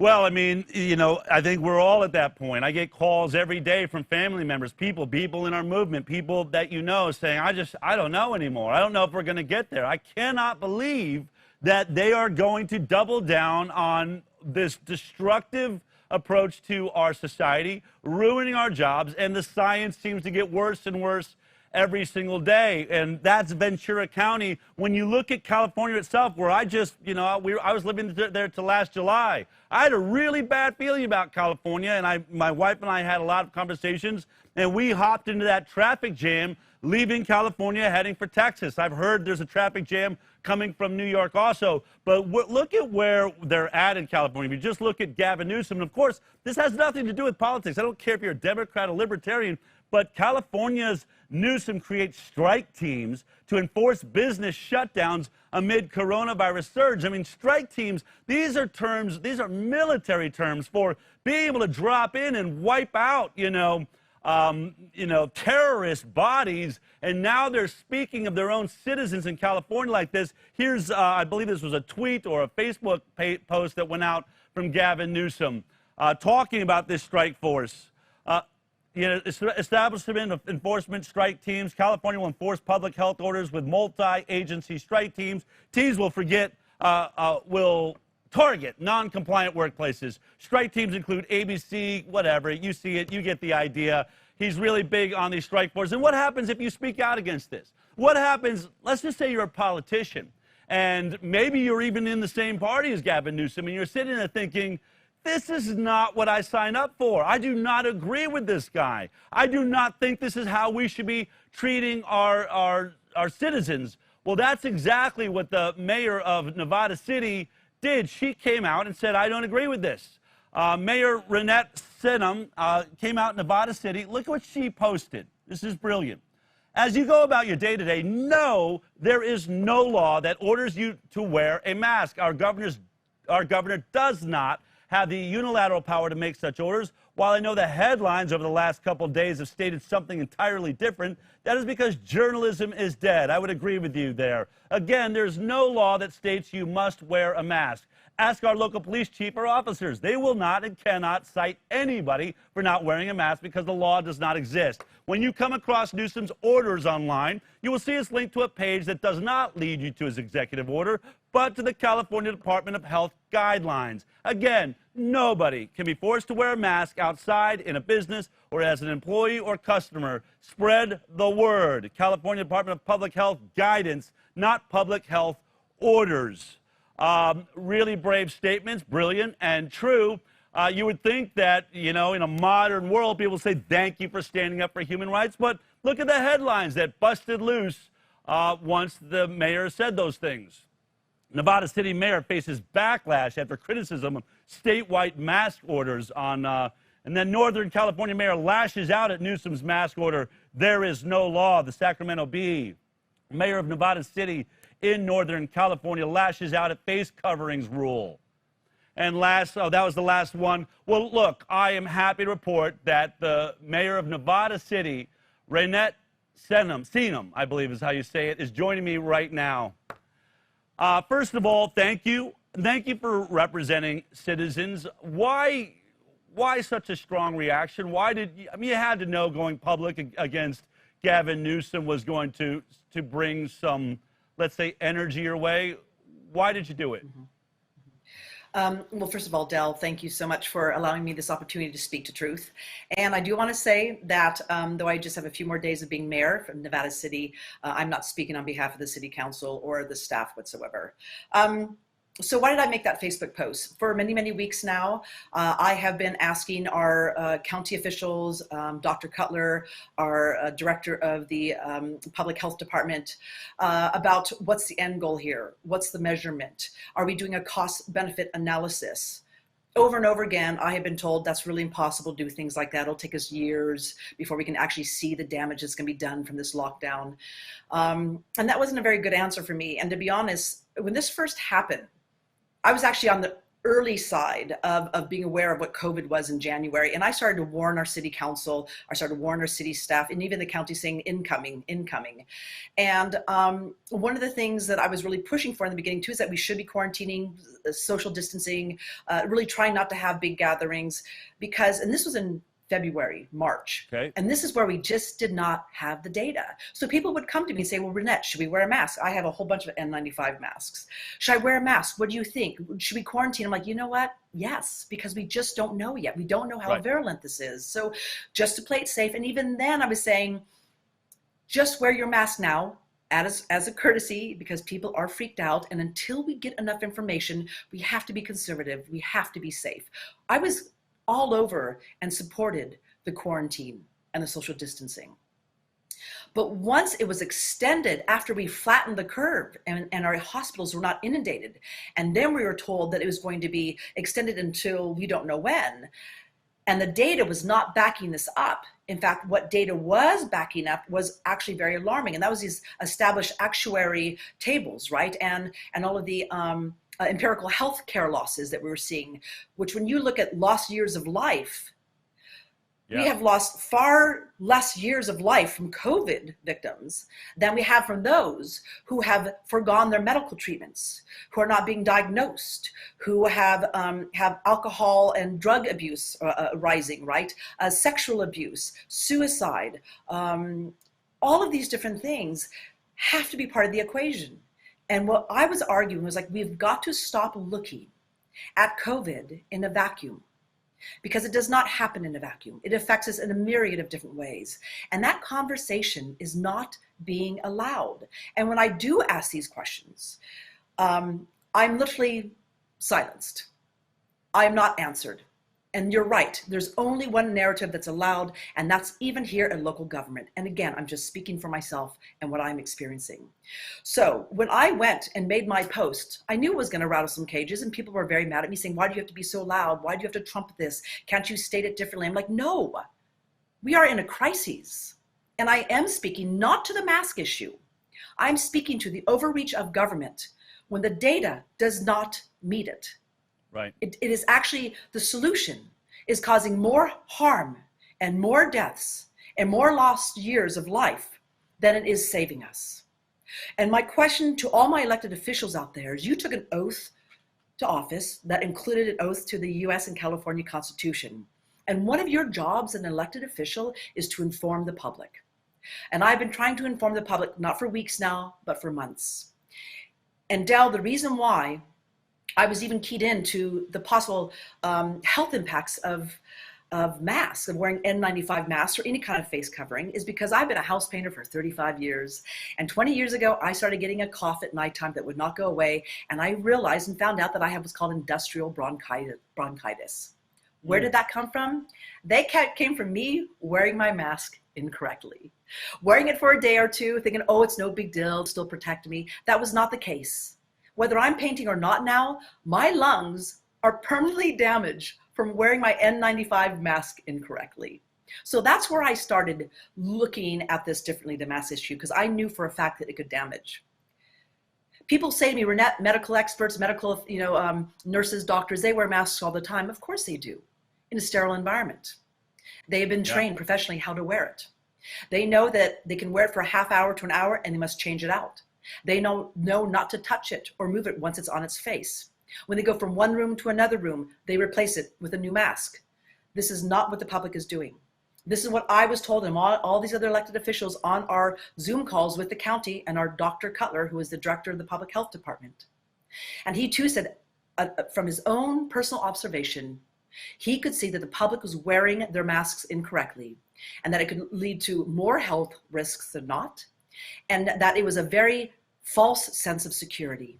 Well, I mean, I think we're all at that point. I get calls every day from family members, people in our movement, people that saying, I don't know anymore. I don't know if we're going to get there. I cannot believe that they are going to double down on this destructive approach to our society, ruining our jobs, and the science seems to get worse and worse every single day. And that's Ventura County. When you look at California itself, where I was living there till last July, I had a really bad feeling about California, and my wife and I had a lot of conversations, and we hopped into that traffic jam leaving California, heading for Texas. I've heard there's a traffic jam coming from New York also. But look at where they're at in California. If you just look at Gavin Newsom, and of course, this has nothing to do with politics. I don't care if you're a Democrat or Libertarian, but California's Newsom creates strike teams to enforce business shutdowns amid coronavirus surge. I mean, strike teams, these are military terms for being able to drop in and wipe out, terrorist bodies, and now they're speaking of their own citizens in California like this. Here's, I believe this was a tweet or a Facebook post that went out from Gavin Newsom talking about this strike force. Establishment of enforcement strike teams. California will enforce public health orders with multi-agency strike teams. Teams will target non-compliant workplaces. Strike teams include ABC, whatever. You see it. You get the idea. He's really big on these strike forces. And what happens if you speak out against this? What happens, let's just say you're a politician, and maybe you're even in the same party as Gavin Newsom, and you're sitting there thinking, this is not what I signed up for. I do not agree with this guy. I do not think this is how we should be treating our citizens. Well, that's exactly what the mayor of Nevada City did. She came out and said, I don't agree with this. Mayor Reinette Senum came out in Nevada City. Look at what she posted. This is brilliant. As you go about your day-to-day, no, there is no law that orders you to wear a mask. Our governor does not have the unilateral power to make such orders. While I know the headlines over the last couple of days have stated something entirely different, that is because journalism is dead. I would agree with you there. Again, there's no law that states you must wear a mask. Ask our local police chief or officers. They will not and cannot cite anybody for not wearing a mask because the law does not exist. When you come across Newsom's orders online, you will see it's linked to a page that does not lead you to his executive order, but to the California Department of Health guidelines. Again, nobody can be forced to wear a mask outside, in a business, or as an employee or customer. Spread the word. California Department of Public Health guidance, not public health orders. Really brave statements, brilliant and true. You would think that, in a modern world, people say thank you for standing up for human rights, but look at the headlines that busted loose once the mayor said those things. Nevada City mayor faces backlash after criticism of statewide mask orders and then Northern California mayor lashes out at Newsom's mask order. There is no law. The Sacramento Bee, mayor of Nevada City in Northern California, lashes out at face coverings rule. And that was the last one. Well, look, I am happy to report that the mayor of Nevada City, Reinette Senum, I believe is how you say it, is joining me right now. First of all, thank you. Thank you for representing citizens. Why such a strong reaction? You had to know going public against Gavin Newsom was going to bring some, let's say, energy your way. Why did you do it? Well, first of all, Del, thank you so much for allowing me this opportunity to speak to truth. And I do want to say that though I just have a few more days of being mayor from Nevada City, I'm not speaking on behalf of the city council or the staff whatsoever. So why did I make that Facebook post? For many, many weeks now, I have been asking our county officials, Dr. Cutler, our director of the public health department, about what's the end goal here? What's the measurement? Are we doing a cost-benefit analysis? Over and over again, I have been told that's really impossible to do things like that. It'll take us years before we can actually see the damage that's going to be done from this lockdown. And that wasn't a very good answer for me. And to be honest, when this first happened, I was actually early side of being aware of what COVID was in January. And I started to warn our city council, I started to warn our city staff, and even the county saying incoming, incoming. And one of the things that I was really pushing for in the beginning too is that we should be quarantining, social distancing, really trying not to have big gatherings because, and this was in February, March. Okay. And this is where we just did not have the data. So people would come to me and say, well, Reinette, should we wear a mask? I have a whole bunch of N95 masks. Should I wear a mask? What do you think? Should we quarantine? I'm like, you know what? Yes, because we just don't know yet. We don't know how virulent this is. So just to play it safe. And even then I was saying, just wear your mask now as a courtesy because people are freaked out. And until we get enough information, we have to be conservative. We have to be safe. I was all over and supported the quarantine and the social distancing. But once it was extended after we flattened the curve and our hospitals were not inundated, and then we were told that it was going to be extended until we don't know when, and the data was not backing this up. In fact, what data was backing up was actually very alarming. And that was these established actuary tables, right? And all of the empirical health care losses that we were seeing, which when you look at lost years of life, we have lost far less years of life from COVID victims than we have from those who have forgone their medical treatments, who are not being diagnosed, who have alcohol and drug abuse rising, right? Sexual abuse, suicide, all of these different things have to be part of the equation. And what I was arguing was like, we've got to stop looking at COVID in a vacuum because it does not happen in a vacuum. It affects us in a myriad of different ways. And that conversation is not being allowed. And when I do ask these questions, I'm literally silenced. I'm not answered. And you're right, there's only one narrative that's allowed, and that's even here in local government. And again, I'm just speaking for myself and what I'm experiencing. So when I went and made my post, I knew it was gonna rattle some cages, and people were very mad at me saying, why do you have to be so loud? Why do you have to trump this? Can't you state it differently? I'm like, no, we are in a crisis. And I am speaking not to the mask issue. I'm speaking to the overreach of government when the data does not meet it. Right. It is actually the solution is causing more harm and more deaths and more lost years of life than it is saving us. And my question to all my elected officials out there is you took an oath to office that included an oath to the US and California Constitution. And one of your jobs as an elected official is to inform the public. And I've been trying to inform the public, not for weeks now, but for months. And Del, the reason why I was even keyed into the possible health impacts of masks, of wearing N95 masks or any kind of face covering, is because I've been a house painter for 35 years. And 20 years ago, I started getting a cough at nighttime that would not go away. And I realized and found out that I had what's called industrial bronchitis. Where did that come from? They came from me wearing my mask incorrectly. Wearing it for a day or two, thinking, oh, it's no big deal, it'll still protect me. That was not the case. Whether I'm painting or not now, my lungs are permanently damaged from wearing my N95 mask incorrectly. So that's where I started looking at this differently, the mask issue, because I knew for a fact that it could damage. People say to me, Reinette, medical experts, medical, nurses, doctors, they wear masks all the time. Of course they do, in a sterile environment. They have been trained professionally how to wear it. They know that they can wear it for a half hour to an hour and they must change it out. They know not to touch it or move it once it's on its face. When they go from one room to another room, they replace it with a new mask. This is not what the public is doing. This is what I was told and all these other elected officials on our Zoom calls with the county and our Dr. Cutler, who is the director of the public health department. And he too said, from his own personal observation, he could see that the public was wearing their masks incorrectly and that it could lead to more health risks than not, and that it was a very false sense of security.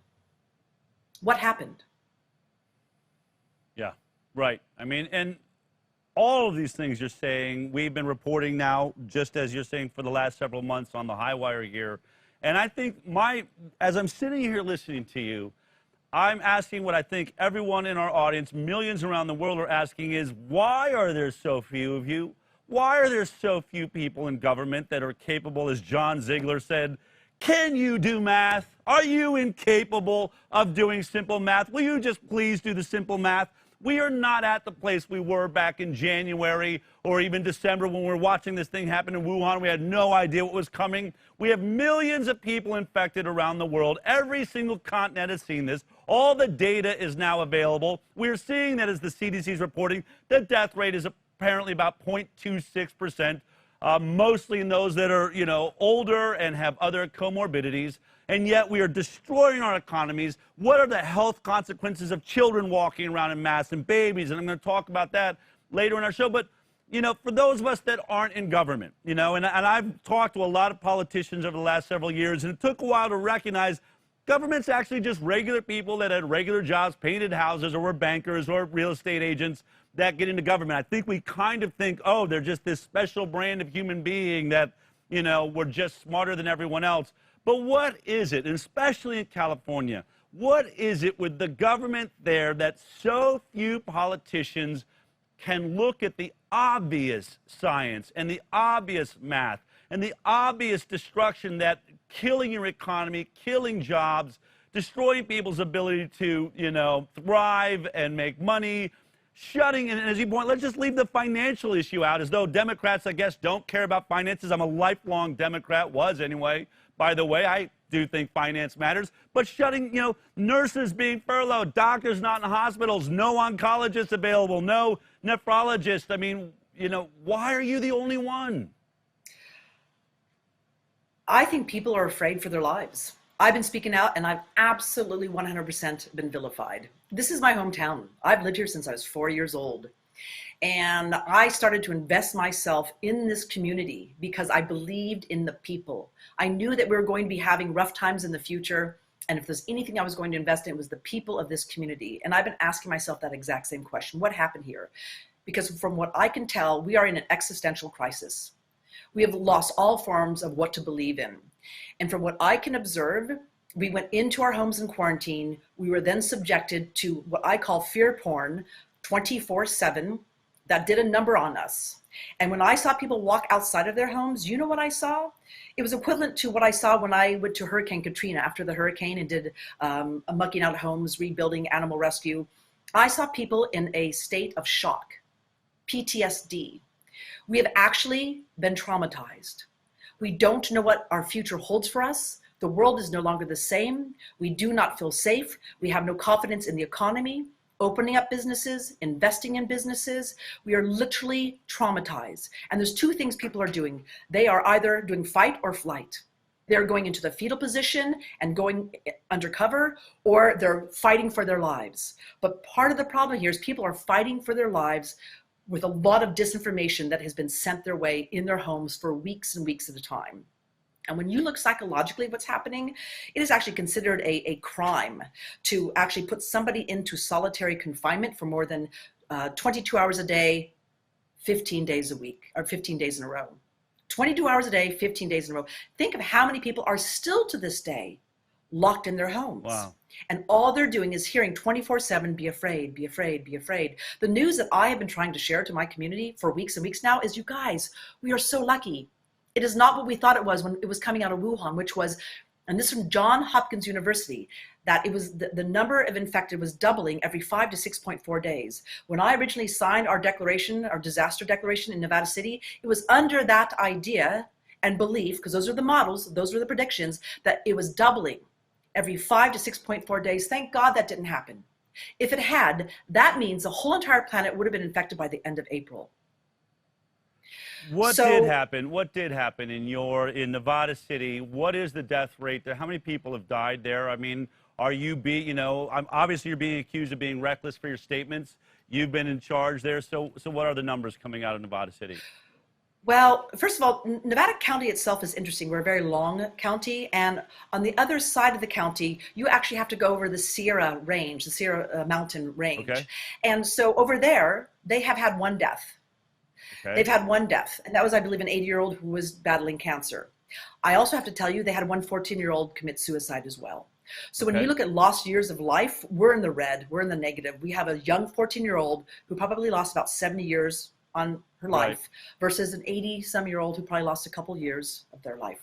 What happened? Yeah, right. I mean, and all of these things you're saying, we've been reporting now, just as you're saying, for the last several months on the HighWire here. And I think as I'm sitting here listening to you, I'm asking what I think everyone in our audience, millions around the world, are asking is, why are there so few of you? Why are there so few people in government that are capable, as John Ziegler said, Can you do math? Are you incapable of doing simple math? Will you just please do the simple math? We are not at the place we were back in January or even December when we were watching this thing happen in Wuhan. We had no idea what was coming. We have millions of people infected around the world. Every single continent has seen this. All the data is now available. We're seeing that, as the CDC is reporting, the death rate is apparently about 0.26%. Mostly in those that are, older and have other comorbidities. And yet we are destroying our economies. What are the health consequences of children walking around in masks and babies? And I'm going to talk about that later in our show. But, for those of us that aren't in government, and I've talked to a lot of politicians over the last several years, and it took a while to recognize government's actually just regular people that had regular jobs, painted houses, or were bankers or real estate agents that get into government. I think we kind of think, oh, they're just this special brand of human being that, we're just smarter than everyone else. But what is it, and especially in California, what is it with the government there that so few politicians can look at the obvious science and the obvious math and the obvious destruction that killing your economy, killing jobs, destroying people's ability to, thrive and make money, shutting, and as you point, let's just leave the financial issue out, as though Democrats, I guess, don't care about finances. I'm a lifelong Democrat, was anyway. By the way, I do think finance matters. But shutting, nurses being furloughed, doctors not in hospitals, no oncologists available, no nephrologists. I mean, why are you the only one? I think people are afraid for their lives. I've been speaking out, and I've absolutely 100% been vilified. This is my hometown. I've lived here since I was 4 years old. And I started to invest myself in this community because I believed in the people. I knew that we were going to be having rough times in the future. And if there's anything I was going to invest in, it was the people of this community. And I've been asking myself that exact same question. What happened here? Because from what I can tell, we are in an existential crisis. We have lost all forms of what to believe in. And from what I can observe, we went into our homes in quarantine. We were then subjected to what I call fear porn 24/7 that did a number on us. And when I saw people walk outside of their homes, you know what I saw? It was equivalent to what I saw when I went to Hurricane Katrina after the hurricane and did a mucking out homes, rebuilding, animal rescue. I saw people in a state of shock, PTSD. We have actually been traumatized. We don't know what our future holds for us. The world is no longer the same. We do not feel safe. We have no confidence in the economy, opening up businesses, investing in businesses. We are literally traumatized. And there's two things people are doing. They are either doing fight or flight. They're going into the fetal position and going undercover, or they're fighting for their lives. But part of the problem here is people are fighting for their lives with a lot of disinformation that has been sent their way in their homes for weeks and weeks at a time. And when you look psychologically at what's happening, it is actually considered a crime to actually put somebody into solitary confinement for more than 22 hours a day, 15 days a week, or 15 days in a row. 22 hours a day, 15 days in a row. Think of how many people are still to this day locked in their homes. Wow. And all they're doing is hearing 24/7, be afraid, be afraid, be afraid. The news that I have been trying to share to my community for weeks and weeks now is, you guys, we are so lucky. It is not what we thought it was when it was coming out of Wuhan, which was, and this from Johns Hopkins University, that it was the number of infected was doubling every 5 to 6.4 days. When I originally signed our declaration, our disaster declaration in Nevada City, it was under that idea and belief, because those are the models, those were the predictions, that it was doubling every 5 to 6.4 days. Thank God that didn't happen. If it had, that means the whole entire planet would have been infected by the end of April. What did happen? What did happen in Nevada City? What is the death rate there? How many people have died there? I mean, are you obviously you're being accused of being reckless for your statements. You've been in charge there. So what are the numbers coming out of Nevada City? Well, first of all, Nevada County itself is interesting. We're a very long county, and on the other side of the county, you actually have to go over the Sierra Range, the Sierra Mountain Range. Okay. And so over there, they have had one death. Okay. They've had one death, and that was, I believe, an 80-year-old who was battling cancer. I also have to tell you, they had one 14-year-old commit suicide as well. So when you look at lost years of life, we're in the red, we're in the negative. We have a young 14-year-old who probably lost about 70 years on her life versus an 80-some-year-old who probably lost a couple years of their life.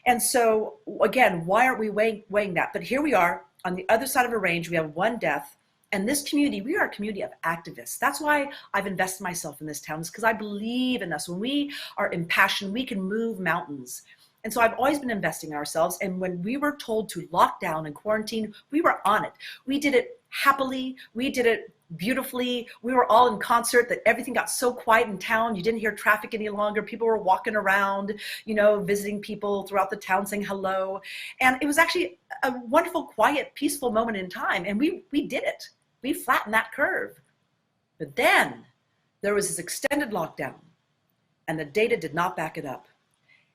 And so again, why aren't we weighing that? But here we are on the other side of a range. We have one death. And this community, we are a community of activists. That's why I've invested myself in this town, is because I believe in us. When we are impassioned, we can move mountains. And so I've always been investing in ourselves. And when we were told to lock down and quarantine, we were on it. We did it happily. We did it beautifully. We were all in concert that everything got so quiet in town. You didn't hear traffic any longer. People were walking around, you know, visiting people throughout the town, saying hello. And it was actually a wonderful, quiet, peaceful moment in time. And we did it. We flattened that curve. But then there was this extended lockdown, and the data did not back it up,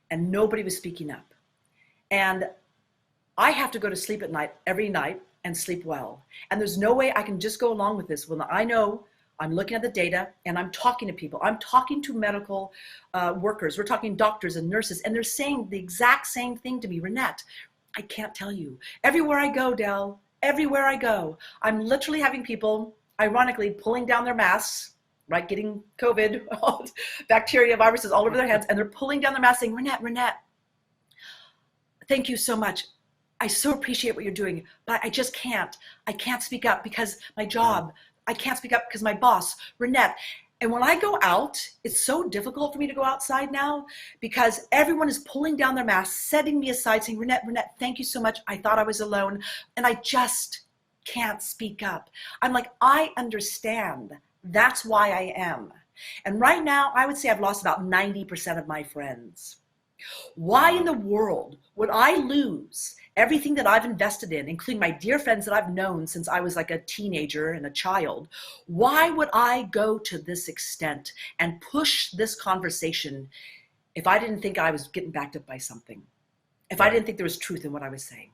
and nobody was speaking up. And I have to go to sleep at night, every night, and sleep well. And there's no way I can just go along with this when I know I'm looking at the data and I'm talking to people. I'm talking to medical workers. We're talking doctors and nurses, and they're saying the exact same thing to me. Reinette, I can't tell you. Everywhere I go, Del, everywhere I go, I'm literally having people, ironically, pulling down their masks, right, getting COVID, bacteria, viruses all over their heads, and they're pulling down their masks saying, Reinette, thank you so much. I so appreciate what you're doing, but I just can't. I can't speak up because my job. I can't speak up because my boss, Reinette. And when I go out, it's so difficult for me to go outside now because everyone is pulling down their masks, setting me aside, saying, Reinette, thank you so much. I thought I was alone. And I just can't speak up. I'm like, I understand. That's why I am. And right now, I would say I've lost about 90% of my friends. Why in the world would I lose everything that I've invested in, including my dear friends that I've known since I was like a teenager and a child? Why would I go to this extent and push this conversation if I didn't think I was getting backed up by something? If I didn't think there was truth in what I was saying?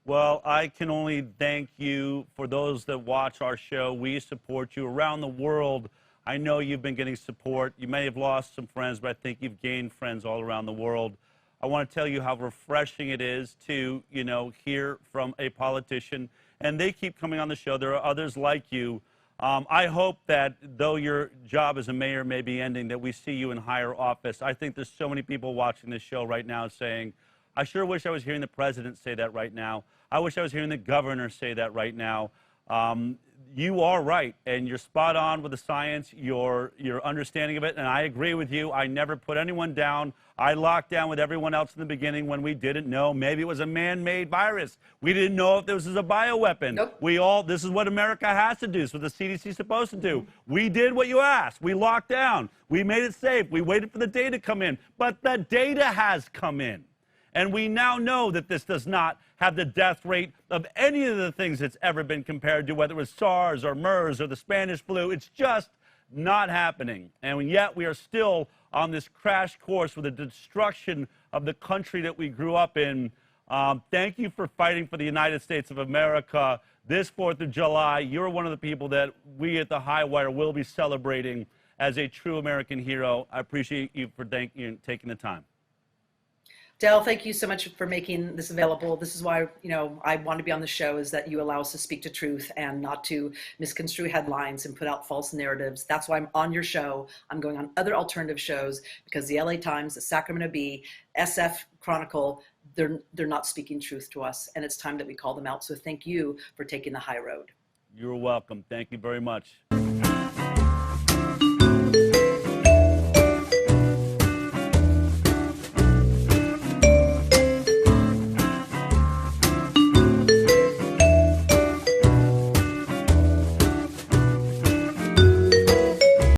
Well, I can only thank you for those that watch our show. We support you around the world. I know you've been getting support. You may have lost some friends, but I think you've gained friends all around the world. I want to tell you how refreshing it is to, you know, hear from a politician. And they keep coming on the show. There are others like you. I hope that though your job as a mayor may be ending, that we see you in higher office. I think there's so many people watching this show right now saying, I sure wish I was hearing the president say that right now. I wish I was hearing the governor say that right now. You are right, and you're spot on with the science, your understanding of it, and I agree with you. I never put anyone down. I locked down with everyone else in the beginning when we didn't know. Maybe it was a man-made virus. We didn't know if this was a bioweapon. Nope. This is what America has to do. It's what the CDC is supposed to do. We did what you asked. We locked down. We made it safe. We waited for the data to come in. But the data has come in. And we now know that this does not have the death rate of any of the things that's ever been compared to, whether it was SARS or MERS or the Spanish flu. It's just not happening. And yet we are still on this crash course with the destruction of the country that we grew up in. Thank you for fighting for the United States of America. This 4th of July, you're one of the people that we at the HighWire will be celebrating as a true American hero. I appreciate you for taking the time. Del, thank you so much for making this available. This is why, you know, I want to be on the show, is that you allow us to speak to truth and not to misconstrue headlines and put out false narratives. That's why I'm on your show. I'm going on other alternative shows because the LA Times, the Sacramento Bee, SF Chronicle, they're not speaking truth to us, and it's time that we call them out. So thank you for taking the high road. You're welcome. Thank you very much.